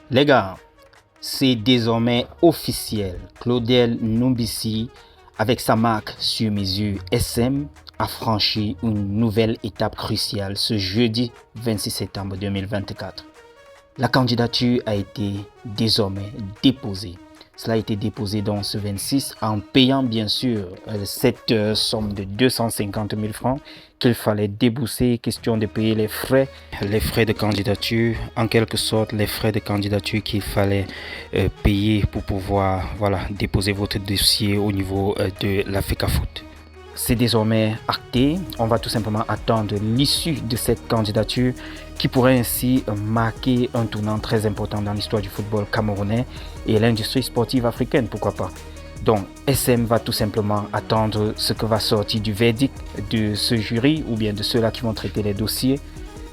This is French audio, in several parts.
Les gars, c'est désormais officiel. Claudel Ndombisi, avec sa marque sur mesure SM, a franchi une nouvelle étape cruciale ce jeudi 26 septembre 2024. La candidature a été désormais déposée. Cela a été déposé dans ce 26 en payant bien sûr cette somme de 250 000 francs qu'il fallait débourser, question de payer les frais de candidature, en quelque sorte les frais de candidature qu'il fallait payer pour pouvoir déposer votre dossier au niveau de la FECAFOOT. C'est désormais acté. On va tout simplement attendre l'issue de cette candidature qui pourrait ainsi marquer un tournant très important dans l'histoire du football camerounais et l'industrie sportive africaine, pourquoi pas. Donc SM va tout simplement attendre ce que va sortir du verdict de ce jury ou bien de ceux-là qui vont traiter les dossiers.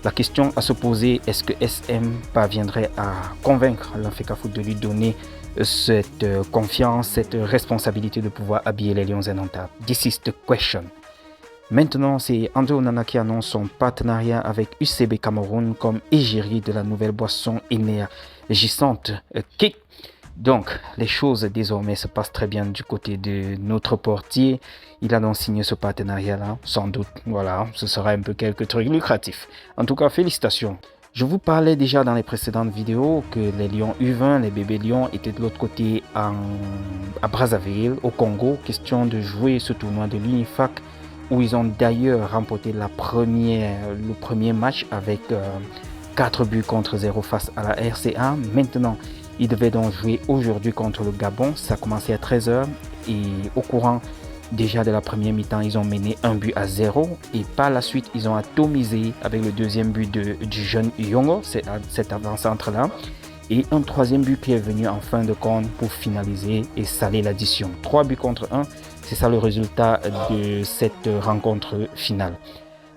La question à se poser, est-ce que SM parviendrait à convaincre l'FECAFOOT de lui donner cette confiance, cette responsabilité de pouvoir habiller les Lions indomptables? This is the question. Maintenant, c'est André Onana qui annonce son partenariat avec UCB Cameroun comme égérie de la nouvelle boisson énergisante Kick. Donc, les choses désormais se passent très bien du côté de notre portier. Il a donc signé ce partenariat-là, sans doute. Voilà, ce sera un peu quelques trucs lucratifs. En tout cas, félicitations. Je vous parlais déjà dans les précédentes vidéos que les Lions U20, les bébés Lions, étaient de l'autre côté à Brazzaville, au Congo. Question de jouer ce tournoi de l'UNIFAC, où ils ont d'ailleurs remporté le premier match avec 4 buts contre 0 face à la RCA. Maintenant, ils devaient donc jouer aujourd'hui contre le Gabon. Ça a commencé à 13h et au courant déjà de la première mi-temps, ils ont mené 1-0 et par la suite, ils ont atomisé avec le deuxième but du jeune Yongo, cet avant-centre-là, et un troisième but qui est venu en fin de compte pour finaliser et sceller l'addition. 3 buts contre 1, c'est ça le résultat de cette rencontre finale.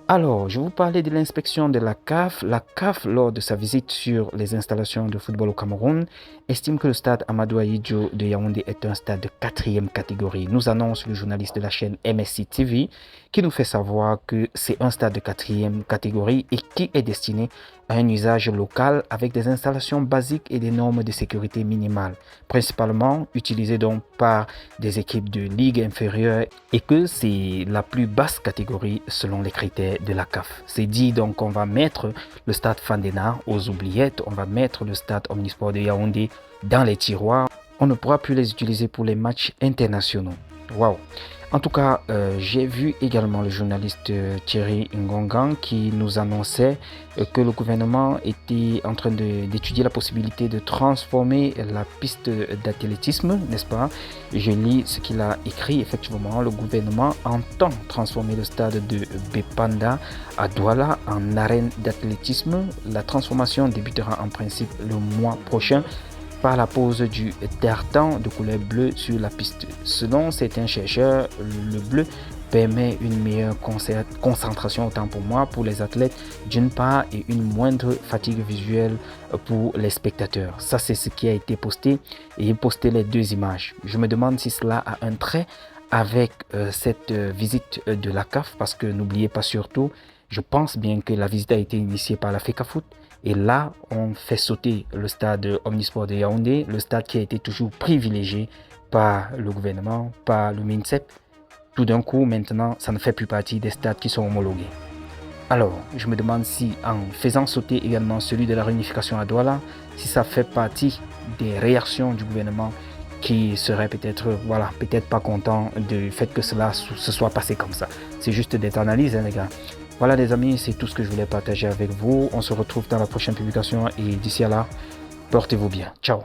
Alors, je vous parlais de l'inspection de la CAF. La CAF, lors de sa visite sur les installations de football au Cameroun, estime que le stade Amadou Ahidjo de Yaoundé est un stade de 4e catégorie. Nous annonce le journaliste de la chaîne MSC TV qui nous fait savoir que c'est un stade de 4e catégorie et qui est destiné à un usage local avec des installations basiques et des normes de sécurité minimales, principalement utilisées donc par des équipes de ligue inférieure et que c'est la plus basse catégorie selon les critères de la CAF. C'est dit donc qu'on va mettre le stade Fandena aux oubliettes, on va mettre le stade Omnisport de Yaoundé dans les tiroirs. On ne pourra plus les utiliser pour les matchs internationaux. Waouh! En tout cas, j'ai vu également le journaliste Thierry Ngongan qui nous annonçait que le gouvernement était en train d'étudier la possibilité de transformer la piste d'athlétisme, n'est-ce pas? Je lis ce qu'il a écrit. Effectivement, le gouvernement entend transformer le stade de Bepanda à Douala en arène d'athlétisme. La transformation débutera en principe le mois prochain par la pose du tartan de couleur bleue sur la piste. Selon certains chercheurs, le bleu permet une meilleure concentration, autant pour moi, pour les athlètes d'une part, et une moindre fatigue visuelle pour les spectateurs. Ça, c'est ce qui a été posté et il postait les deux images. Je me demande si cela a un trait avec cette visite de la CAF, parce que n'oubliez pas surtout, je pense bien que la visite a été initiée par la FECAFOOT. Et là, on fait sauter le stade Omnisport de Yaoundé, le stade qui a été toujours privilégié par le gouvernement, par le MINSEP. Tout d'un coup, maintenant, ça ne fait plus partie des stades qui sont homologués. Alors, je me demande si, en faisant sauter également celui de la réunification à Douala, si ça fait partie des réactions du gouvernement qui serait peut-être pas content du fait que cela se soit passé comme ça. C'est juste des analyses, hein, les gars. Voilà les amis, c'est tout ce que je voulais partager avec vous. On se retrouve dans la prochaine publication et d'ici à là, portez-vous bien. Ciao.